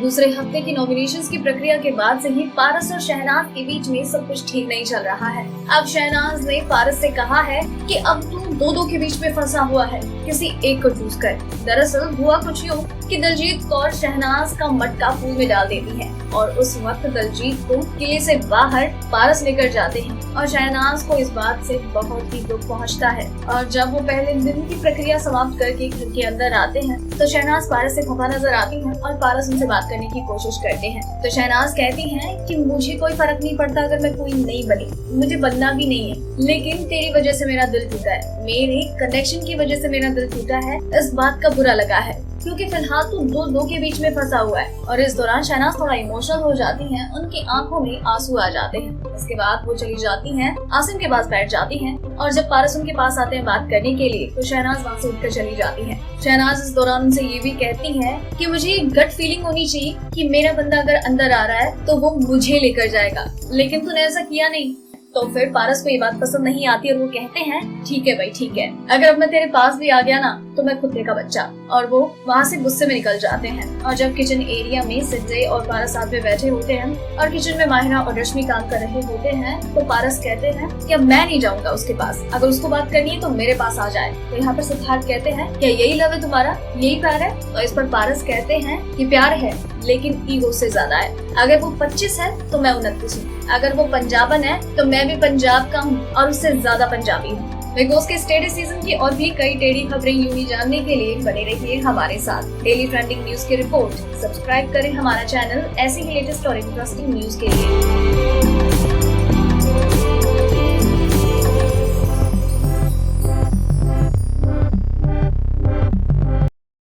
दूसरे हफ्ते की नॉमिनेशंस की प्रक्रिया के बाद से ही पारस और शहनाज के बीच में सब कुछ ठीक नहीं चल रहा है। अब शहनाज ने पारस से कहा है कि अब तू दो के बीच में फंसा हुआ है, किसी एक को चूज कर। दरअसल हुआ कुछ यूँ कि दलजीत कौर शहनाज का मटका पूल में डाल देती है और उस वक्त दलजीत को किले से बाहर पारस लेकर जाते हैं और शहनाज को इस बात से बहुत ही दुख पहुंचता है। और जब वो पहले दिन की प्रक्रिया समाप्त करके घर के अंदर आते हैं तो शहनाज पारस से खफा नजर आती है और पारस उनसे बात करने की कोशिश करते हैं। तो शहनाज कहती हैं कि मुझे कोई फर्क नहीं पड़ता अगर मैं क्वीन नहीं बनी, मुझे बनना भी नहीं है, लेकिन तेरी वजह से मेरा दिल टूटा है, मेरे कनेक्शन की वजह से मेरा दिल टूटा है, इस बात का बुरा लगा है क्योंकि फिलहाल तू दो के बीच में फंसा हुआ है। और इस दौरान शहनाज थोड़ा इमोशनल हो जाती हैं, उनकी आंखों में आंसू आ जाते हैं। इसके बाद वो चली जाती हैं, आसिम के पास बैठ जाती हैं और जब पारस उनके पास आते हैं बात करने के लिए तो शहनाज वहाँ से उठकर चली जाती है। शहनाज इस दौरान उनसे ये भी कहती है कि मुझे गट फीलिंग होनी चाहिए कि मेरा बंदा अगर अंदर आ रहा है तो वो मुझे लेकर जाएगा, लेकिन तूने ऐसा किया नहीं। तो फिर पारस को ये बात पसंद नहीं आती और वो कहते हैं ठीक है भाई ठीक है, अगर अब मैं तेरे पास भी आ गया ना तो मैं कुत्ते का बच्चा। और वो वहाँ से गुस्से में निकल जाते हैं। और जब किचन एरिया में संजय और पारस साथ में बैठे होते हैं और किचन में माहिरा और रश्मि काम कर रहे होते हैं तो पारस कहते हैं कि अब मैं नहीं जाऊंगा उसके पास, अगर उसको बात करनी है तो मेरे पास आ जाए। तो यहाँ पर सिद्धार्थ कहते हैं क्या यही लव है तुम्हारा, यही प्यार है? तो इस पर पारस कहते हैं कि प्यार है लेकिन ईगो से ज्यादा है, अगर वो 25 है तो मैं 29 हूँ, अगर वो पंजाबन है तो मैं भी पंजाब का हूँ और उससे ज्यादा पंजाबी हूँ। बिग बॉस के स्टेटस सीजन की और भी कई टेढ़ी खबरें यूं ही जानने के लिए बने रहिए हमारे साथ। डेली ट्रेंडिंग न्यूज की रिपोर्ट सब्सक्राइब करें हमारा चैनल ऐसी ही लेटेस्ट और इंटरेस्टिंग न्यूज के लिए।